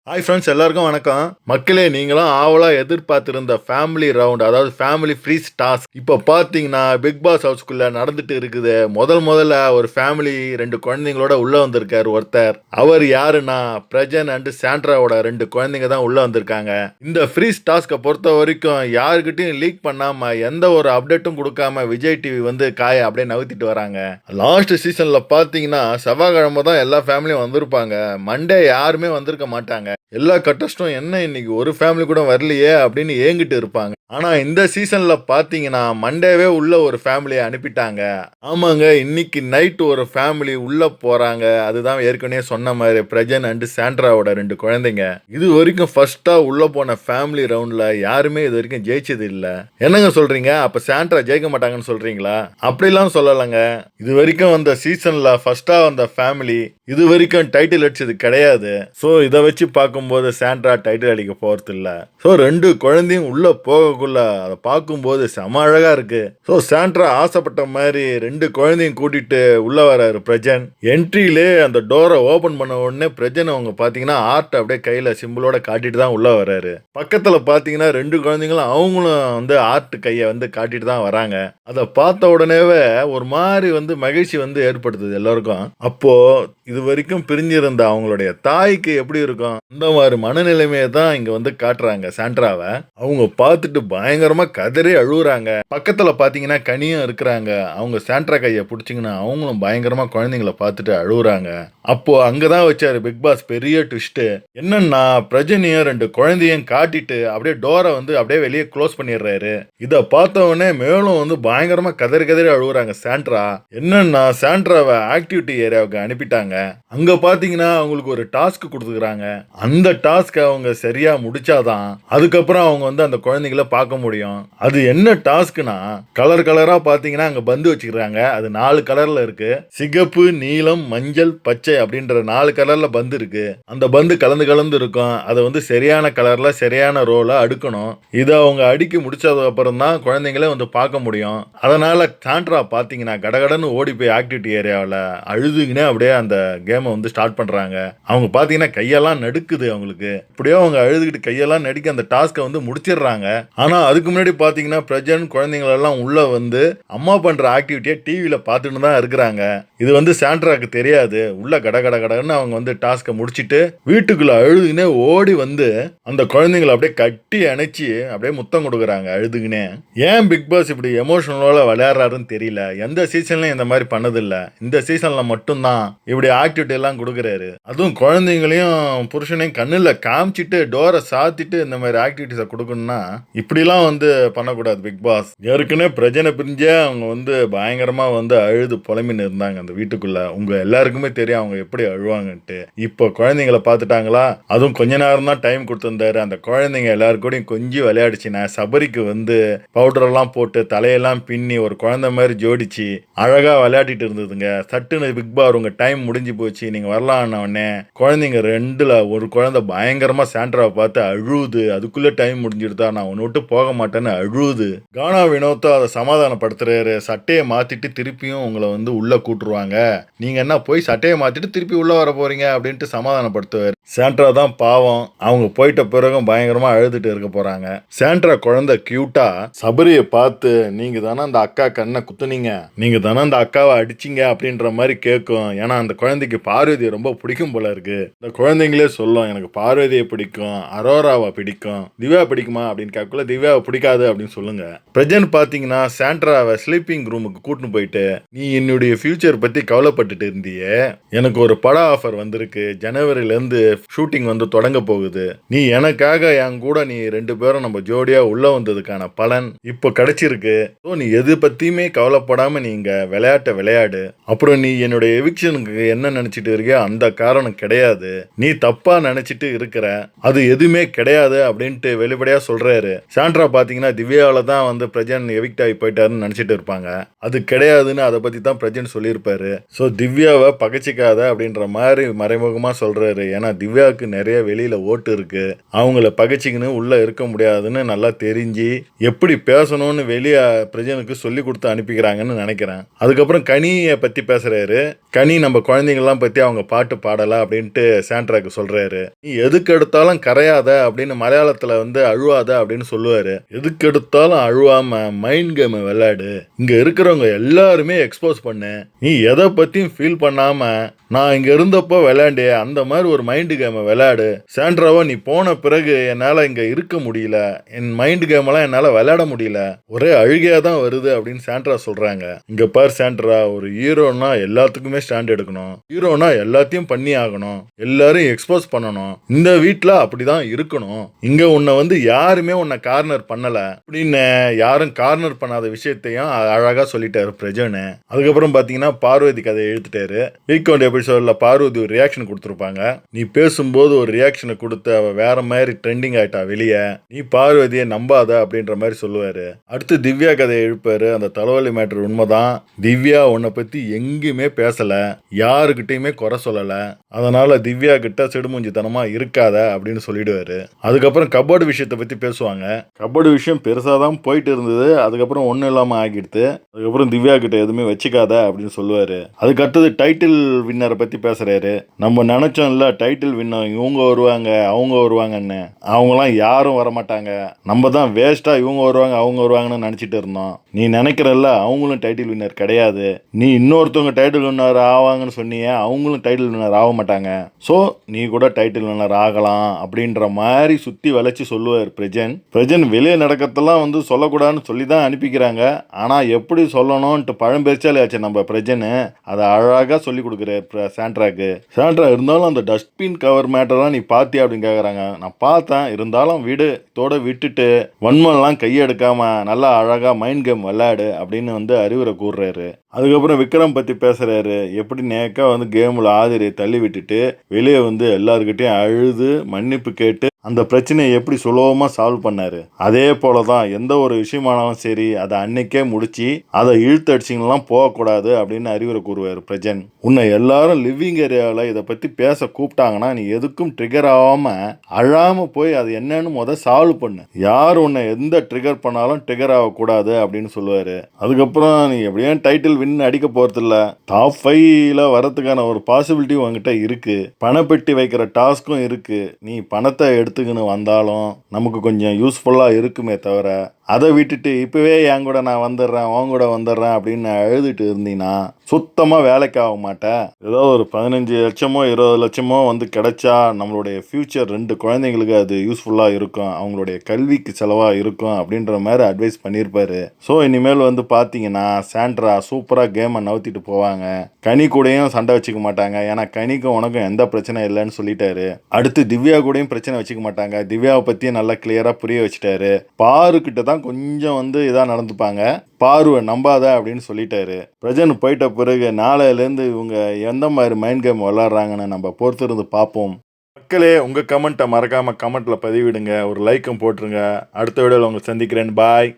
Hi friends, எல்லாருக்கும் வணக்கம். மக்களே, நீங்களும் ஆவலா எதிர்பார்த்திருந்த ஃபேமிலி ரவுண்ட், அதாவது ஃபேமிலி ஃப்ரீஸ் டாஸ்க் இப்போ பார்த்தீங்கன்னா பிக் பாஸ் ஹவுஸ்க்குள்ள நடந்துட்டு இருக்குது. முதல்ல ஒரு ஃபேமிலி 2 குழந்தைங்களோட உள்ள வந்திருக்காரு ஒருத்தர். அவர் யாருன்னா பிரஜன் அண்ட் சாண்ட்ராவோட 2 குழந்தைங்க தான் உள்ள வந்திருக்காங்க. இந்த ஃப்ரீஸ் டாஸ்க்கை பொறுத்த வரைக்கும் யாருக்கிட்டையும் லீக் பண்ணாம எந்த ஒரு அப்டேட்டும் கொடுக்காம விஜய் டிவி வந்து காயை அப்படியே நவுத்திட்டு வராங்க. லாஸ்ட் சீசன்ல பார்த்தீங்கன்னா செவ்வாய்க்கிழமை தான் எல்லா ஃபேமிலியும் வந்திருப்பாங்க. மண்டே யாருமே வந்திருக்க மாட்டாங்க. எல்லா கட்டஸ்டும் என்ன இன்னைக்கு ஒரு ஃபேமிலி கூட வரலையே அப்படின்னு ஏங்கிட்டு இருப்பாங்க. ஆனா இந்த சீசன்ல பாத்தீங்கன்னா மண்டேவே உள்ள ஒரு ஃபேமிலியை அனுப்பிட்டாங்க. ஆமாங்க, இன்னைக்கு நைட் ஒரு ஃபேமிலி உள்ள போறாங்க. அதுதான் ஏற்கனவே சொன்ன மாதிரி பிரஜன் அண்ட் சாண்ட்ராவோட 2 குழந்தைங்க. இது வரைக்கும் ஃபர்ஸ்டா உள்ள போன ஃபேமிலி ரவுண்ட்ல யாருமே இது வரைக்கும் ஜெயிச்சது இல்ல. என்னங்க சொல்றீங்க? அப்ப சாண்ட்ரா ஜெயிக்க மாட்டாங்கன்னு சொல்றீங்களா? அப்படிலாம் சொல்லலைங்க. இது வரைக்கும் வந்த சீசன்ல ஃபர்ஸ்டா வந்த ஃபேமிலி இது வரைக்கும் டைட்டில் அடிச்சது கிடையாது. ஸோ இதை வச்சு பார்க்கும்போது சாண்ட்ரா டைட்டில் அடிக்க போறது இல்ல. ஸோ 2 குழந்தையும் உள்ள போகக்குள்ள அதை பார்க்கும்போது செம அழகா இருக்கு. ஸோ சாண்ட்ரா ஆசைப்பட்ட மாதிரி 2 குழந்தையும் கூட்டிட்டு உள்ள வராரு பிரஜன். என்ட்ரியிலே அந்த டோரை ஓபன் பண்ண உடனே பிரஜன் அவங்க பாத்தீங்கன்னா ஆர்ட் அப்படியே கையில சிம்பிளோட காட்டிட்டு தான் உள்ள வராரு. பக்கத்துல பாத்தீங்கன்னா 2 குழந்தைங்களும் அவங்களும் வந்து ஆர்ட் கையை வந்து காட்டிட்டு தான் வராங்க. அதை பார்த்த உடனேவே ஒரு மாதிரி வந்து மகிழ்ச்சி வந்து ஏற்படுத்துது எல்லாருக்கும். அப்போ இது வரைக்கும் பிரிஞ்சிருந்த அவங்களுடைய தாய்க்கு எப்படி இருக்கும், அந்த மாதிரி மனநிலைமையை தான் இங்க வந்து காட்டுறாங்க சாண்ட்ராவை. அவங்க பார்த்துட்டு பயங்கரமா கதறி அழுகுறாங்க. பக்கத்துல பாத்தீங்கன்னா கனியும் இருக்கிறாங்க. அவங்க சாண்ட்ரா கையை பிடிச்சிங்கன்னா அவங்களும் பயங்கரமா குழந்தைங்களை பார்த்துட்டு அழுகுறாங்க. அப்போ அங்கதான் வச்சாரு பிக் பாஸ் பெரிய ட்விஸ்ட். என்னன்னா பிரஜனையும் 2 குழந்தையும் காட்டிட்டு அப்படியே டோரை வந்து அப்படியே வெளியே க்ளோஸ் பண்ணிடுறாரு. இதை பார்த்த உடனே மேலும் வந்து பயங்கரமா கதறி கதறி அழுகுறாங்க சாண்ட்ரா. என்னன்னா சாண்ட்ராவை ஆக்டிவிட்டி ஏரியாவுக்கு அனுப்பிட்டாங்க. அங்க பாத்தீங்கன்னா அவங்களுக்கு ஒரு டாஸ்க் கொடுத்துக்கிறாங்க. அந்த டாஸ்க் அவங்க சரியா முடிச்சாதான் அதுக்கப்புறம் அவங்க வந்து அந்த குழந்தைகளை பார்க்க முடியும். அது என்ன டாஸ்க்னா, கலர் கலரா பாத்தீங்கன்னா அங்க பந்து வச்சுக்கிறாங்க. அது 4 கலர்ல இருக்கு. சிகப்பு, நீலம், மஞ்சள், பச்சை அப்படின்ற 4 கலர்ல பந்து இருக்கு. அந்த பந்து கலந்து கலந்து இருக்கும். அதை வந்து சரியான கலர்ல சரியான ரோல அடுக்கணும். இதை அவங்க அடுக்கி முடிச்சதுக்கு அப்புறம் தான் குழந்தைங்களே வந்து பார்க்க முடியும். அதனால சாண்ட்ரா பாத்தீங்கன்னா கடகடன்னு ஓடி போய் ஆக்டிவிட்டி ஏரியாவில் அழுதுகினே அப்படியே அந்த கேமை வந்து ஸ்டார்ட் பண்றாங்க. அவங்க பாத்தீங்கன்னா கையெல்லாம் நடுக்குது அவங்களுக்கு. இப்படியோ அவங்க அழுதுகிட்டு கையெல்லாம் நடுக்கி அந்த டாஸ்கை வந்து முடிச்சிடுறாங்க. ஆனா அதுக்கு முன்னாடி பாத்தீங்கன்னா பிரஜன் குழந்தைங்களெல்லாம் உள்ள வந்து அம்மா பண்ற ஆக்டிவிட்டியை டிவியில பார்த்துட்டு தான் இருக்கிறாங்க. இது வந்து சாண்ட்ராக்கு தெரியாது. உள்ள கட கட கடன்னு அவங்க வந்து டாஸ்கை முடிச்சிட்டு வீட்டுக்குள்ள அழுதுகினே ஓடி வந்து அந்த குழந்தைங்களை அப்படியே கட்டி அணைச்சி அப்படியே முத்தம் கொடுக்குறாங்க அழுதுகினே. ஏன் பிக் பாஸ் இப்படி எமோஷனலோட விளையாடுறாருன்னு தெரியல. எந்த சீசன்லயும் இந்த மாதிரி பண்ணதில்லை. இந்த சீசன்ல மட்டும்தான் இப்படி ஆக்டிவிட்டி எல்லாம் கொடுக்குறாரு. அதுவும் குழந்தைங்களையும் புருஷனையும் கண்ணுல காமிச்சிட்டு டோரை சாத்திட்டு இந்த மாதிரி ஆக்டிவிட்டிஸை கொடுக்கணும்னா இப்படிலாம் வந்து பண்ணக்கூடாது பிக் பாஸ். ஏற்கனவே பிரஜனை பிரிஞ்சே அவங்க வந்து பயங்கரமா வந்து அழுது புலம்பின்னு இருந்தாங்க அந்த வீட்டுக்குள்ள. உங்க எல்லாருக்குமே தெரியும் அவங்க எப்படி அழுவாங்கன்ட்டு. இப்போ குழந்தைங்களை பார்த்துட்டாங்களா? அதுவும் கொஞ்ச நேரம் தான் டைம் கொடுத்திருந்தாரு. அந்த குழந்தைங்க எல்லாருக்கூடையும் கொஞ்சம் விளையாடுச்சுன்னா சபரிக்கு வந்து பவுடர் எல்லாம் போட்டு தலையெல்லாம் பின்னி ஒரு குழந்தை மாதிரி ஜோடிச்சு அழகா விளையாடிட்டு இருந்ததுங்க. சட்டுன்னு பிக் பாஸ் உங்க டைம் முடிஞ்சு போச்சு, நீங்க வரலாம்ன உடனே குழந்தைங்க 2ல ஒரு குழந்தை பயங்கரமா சாண்ட்ராவை பார்த்து அழுவுது. அதுக்குள்ள டைம் முடிஞ்சிருதா, நான் உன்னை விட்டு போக மாட்டேன்னு அழுவுது. கானா வினோத்தா அதை சமாதானப்படுத்துறாரு. சட்டையை மாத்திட்டு திருப்பியும் உங்களை வந்து உள்ள கூட்டுருவாங்க. நீங்க என்ன போய் சட்டையை மாத்திட்டு திருப்பி உள்ள வர போறீங்க அப்படின்ட்டு சமாதானப்படுத்துவாரு. சாண்ட்ரா தான் பாவம். அவங்க போயிட்ட பிறகும் பயங்கரமா அழுதுட்டு இருக்க போறாங்க. சாண்ட்ரா குழந்தை கியூட்டா சபரியை பார்த்து, நீங்க தானே அந்த அக்கா கண்ணை குத்துனீங்க, நீங்க தானே அந்த அக்காவை அடிச்சிங்க அப்படின்ற மாதிரி கேட்கும். ஏன்னா அந்த குழந்தைக்கு பார்வதியை ரொம்ப பிடிக்கும் போல இருக்கு. இந்த குழந்தைங்களே சொல்லும், எனக்கு பார்வதியை பிடிக்கும், அரோராவை பிடிக்கும், திவ்யா பிடிக்குமா அப்படின்னு கேட்கல. திவ்யாவை பிடிக்காது அப்படின்னு சொல்லுங்க. பிரஜன் பாத்தீங்கன்னா சாண்ட்ராவை ஸ்லீப்பிங் ரூமுக்கு கூட்டின்னு போயிட்டு, நீ என்னுடைய ஃபியூச்சர் பத்தி கவலைப்பட்டுட்டு இருந்தியே, எனக்கு ஒரு பட ஆஃபர் வந்திருக்கு, ஜனவரில இருந்து ஷூட்டிங் வந்து தொடங்க போகுது. நீ எனக்காக என் கூட நீ 2 பேரும் நம்ம ஜோடியா உள்ள வந்ததுக்கான பலன் இப்போ கிடைச்சிருக்கு. நீ எது பத்தியுமே கவலைப்படாம நீங்க விளையாட்ட விளையாடு. அப்புறம் நீ என்னுடைய எவிக்ஷனுக்கு என்ன நினைச்சிட்டு இருக்கியோ அந்த காரணம் கிடையாது. நீ தப்பா நினைச்சிட்டு இருக்கிற, அது எதுவுமே கிடையாது அப்படின்ட்டு வெளிப்படையா சொல்றாரு. சாண்ட்ரா பாத்தீங்கன்னா திவ்யாவில தான் வந்து பிரஜன் எவிக்ட் ஆகி போயிட்டாருன்னு நினைச்சிட்டு இருப்பாங்க. அது கிடையாதுன்னு அதை பத்தி தான் பிரஜன் சொல்லியிருப்பாரு. ஸோ திவ்யாவை பகச்சிக்காத அப்படின்ற மாதிரி மறைமுகமா சொல்றாரு. ஏன்னா திவ்யாவுக்கு நிறைய வெளியில ஓட்டு இருக்கு. அவங்கள பகைச்சிக்கின்னு உள்ள இருக்க முடியாதுன்னு நல்லா தெரிஞ்சு எப்படி பேசணும்னு வெளியே பிரஜனுக்கு சொல்லி கொடுத்து அனுப்பிக்கிறாங்கன்னு நினைக்கிறேன். அதுக்கப்புறம் கனியை பத்தி பேசுறாரு. கனி நம்ம குழந்தைங்கள்லாம் பத்தி அவங்க பாட்டு பாடலாம் அப்படின்ட்டு சாண்ட்ராக்கு சொல்றாரு. சொல்லுவாரு. நீ எதுக்கு எடுத்தாலும் கரையாத அப்படின்னு மலையாளத்துல வந்து அழுவாத அப்படின்னு சொல்லுவாரு. எதுக்கு எடுத்தாலும் அழுவாம மைண்ட் கேம் விளையாடு. இங்க இருக்கிறவங்க எல்லாருமே எக்ஸ்போஸ் பண்ணு. நீ எதை பத்தியும் ஃபீல் பண்ணாம நான் இங்க இருந்தப்போ விளையாண்டே அந்த மாதிரி ஒரு மைண்ட் கேமை விளையாடு. சாண்ட்ராவோ நீ போன பிறகு என்னால இங்க இருக்க முடியல. என் மைண்ட் கேம் எல்லாம் என்னால விளையாட முடியல. ஒரே அழுகையா தான் வருது அப்படின்னு சாண்ட்ரா சொல்றாங்க. இங்க பார் சாண்ட்ரா, ஒரு ஹீரோனா எல்லாத்துக்குமே ஸ்டாண்ட் எடுக்கணும். ஹீரோனா எல்லாத்தையும் பண்ணி ஆகணும். எல்லாரும் எக்ஸ்போஸ் பண்ணணும். இந்த வீட்டுல அப்படிதான் இருக்கணும். இங்க உன்னை வந்து யாருமே உன்னை கார்னர் பண்ணல அப்படின்னு யாரும் கார்னர் பண்ணாத விஷயத்தையும் அழகா சொல்லிட்டாரு பிரஜனு. அதுக்கப்புறம் பாத்தீங்கன்னா பார்வதி கதையை எழுத்துட்டாரு. வீக்கெண்ட் எபிசோட்ல பார்வதி ஒரு ரியாக்ஷன் கொடுத்துருப்பாங்க. நீ பேசும்போது ஒரு ரியாக்ஷனை கொடுத்து அவ வேற மாதிரி ட்ரெண்டிங் ஆயிட்டா வெளியே. நீ பார்வதியை நம்பாத அப்படின்ற மாதிரி சொல்லுவாரு. அடுத்து திவ்யா கதையை எழுப்பாரு. அந்த தலைவலி மேட்டர் உண்மைதான். திவ்யா உன்னை பத்தி எங்கேயுமே பேசல, யாருக்கிட்டையுமே குறை சொல்லல. அதனால திவ்யா கிட்ட சிடுமூஞ்சித்தனமா இருக்காத அப்படின்னு சொல்லிடுவாரு. அதுக்கப்புறம் கபோர்டு விஷயத்தை பத்தி பேசுவாங்க. கபோர்டு விஷயம் பெருசா தான் போயிட்டு இருந்தது. அதுக்கப்புறம் ஒன்றும் இல்லாம ஆகிடுது. அதுக்கப்புறம் திவ்யா கிட்ட எதுவுமே வச்சுக்காத அப்படின்னு சொல்லுவாரு. அதுக்கு அடுத்தது டைட்டில் வின்னரை பத்தி பேசுறாரு. நம்ம நினைச்சோம்ல டைட்டில் வின்னர் இவங்க வருவாங்க அவங்க வருவாங்கன்னு. அவங்கலாம் யாரும் வரமாட்டாங்க. நம்ம தான் வேஸ்டா இவங்க வருவாங்க அவங்க வருவாங்கன்னு நினைச்சிட்டு இருந்தோம். நீ நினைக்கிறல்ல அவங்களும் டைட்டில் வின்னர் கிடையாது. நீ இன்னொருத்தவங்க டைட்டில் வின்னர் ஆவாங்கன்னு சொன்னியே, அவங்களும் டைட்டில் வின்னர் ஆக மாட்டாங்க. ஸோ நீ கூட டைட்டில் வின்னர் ஆகலாம் அப்படின்ற மாதிரி சுத்தி வளைச்சு சொல்லுவார் பிரஜன் வெளியே நடக்கிறதெல்லாம் வந்து சொல்லக்கூடாதுன்னு சொல்லி தான் அனுப்பிக்கிறாங்க. ஆனா எப்படி சொல்லணும்ட்டு பழம்பெருச்சாலே ஆச்சு நம்ம பிரஜன். அதை அழகா சொல்லி கொடுக்குறாரு சாண்ட்ராக்கு. சாண்ட்ரா இருந்தாலும் அந்த டஸ்ட்பின் கவர் மேட்டர்லாம் நீ பாத்தியா அப்படின்னு கேட்குறாங்க. நான் பார்த்தேன், இருந்தாலும் விடு தோட விட்டுட்டு வன்மம்லாம் கையெடுக்காம நல்லா அழகா மைண்ட் கேம் விளையாடு அப்படின்னு வந்து அறிவுரை கூறுறாரு. அதுக்கப்புறம் விக்ரம் பற்றி பேசுகிறாரு. எப்படி நேக்கா வந்து கேமில் ஆதிரியை தள்ளி விட்டுட்டு வெளியே வந்து எல்லாருக்கிட்டையும் அழுது மன்னிப்பு கேட்டு அந்த பிரச்சனையை எப்படி சுலபமாக சால்வ் பண்ணாரு. அதே போல தான் எந்த ஒரு விஷயமானாலும் சரி அதை அன்னைக்கே முடிச்சு அதை இழுத்தடிச்சிங்கலாம் போகக்கூடாது அப்படின்னு அறிவுரை கூறுவார் பிரஜன். உன்னை எல்லாரும் லிவிங் ஏரியாவில் இதை பற்றி பேச கூப்பிட்டாங்கன்னா நீ எதுக்கும் ட்ரிகர் ஆகாமல் அழாமல் போய் அது என்னன்னு சால்வ் பண்ணு. யார் உன்னை எந்த ட்ரிகர் பண்ணாலும் ட்ரிகர் ஆகக்கூடாது அப்படின்னு சொல்லுவார். அதுக்கப்புறம் நீ எப்படியே டைட்டில் வின் அடிக்க போகிறதில்ல. டாப் 5ல வரதுக்கான ஒரு பாசிபிலிட்டி உங்ககிட்ட இருக்கு. பணப்பெட்டி வைக்கிற டாஸ்க்கும் இருக்கு. நீ பணத்தை எடுத்துக்கின்னு வந்தாலும் நமக்கு கொஞ்சம் யூஸ்ஃபுல்லாக இருக்குமே தவிர அதை விட்டுட்டு இப்போவே என் கூட நான் வந்துடுறேன் உன் கூட வந்துடுறேன் அப்படின்னு அழுதுட்டு இருந்தீங்கன்னா சுத்தமாக வேலைக்கு ஆக மாட்டேன். ஏதோ ஒரு 15 லட்சமோ 20 லட்சமோ வந்து கிடைச்சா நம்மளுடைய ஃப்யூச்சர் 2 குழந்தைங்களுக்கு அது யூஸ்ஃபுல்லாக இருக்கும், அவங்களுடைய கல்விக்கு செலவாக இருக்கும் அப்படின்ற மாதிரி அட்வைஸ் பண்ணியிருப்பாரு. ஸோ இனிமேல் வந்து பார்த்தீங்கன்னா சாண்ட்ரா சூப்பராக கேமை நவுத்திட்டு போவாங்க. கனி கூடயும் சண்டை வச்சுக்க மாட்டாங்க. ஏன்னா கனிக்கும் உனக்கும் எந்த பிரச்சனை இல்லைன்னு சொல்லிட்டாரு. அடுத்து திவ்யா கூடயும் பிரச்சனை வச்சுக்க மாட்டாங்க. திவ்யாவை பற்றியும் நல்லா கிளியராக புரிய வச்சுட்டாரு. பாருக்கிட்ட தான் கொஞ்சம் வந்து இதாக நடந்துப்பாங்க. பார்வை நம்பாத அப்படின்னு சொல்லிட்டாரு. பிரஜன் போயிட்ட பிறகு நாளையிலேருந்து இவங்க எந்த மாதிரி மைண்ட் கேம் விளாட்றாங்கன்னு நம்ம பொறுத்திருந்து பார்ப்போம். மக்களே, உங்கள் கமெண்ட்டை மறக்காமல் கமெண்ட்டில் பதிவிடுங்க. ஒரு லைக்கும் போட்டுருங்க. அடுத்த வீடியோவில் உங்களை சந்திக்கிறேன். பாய்.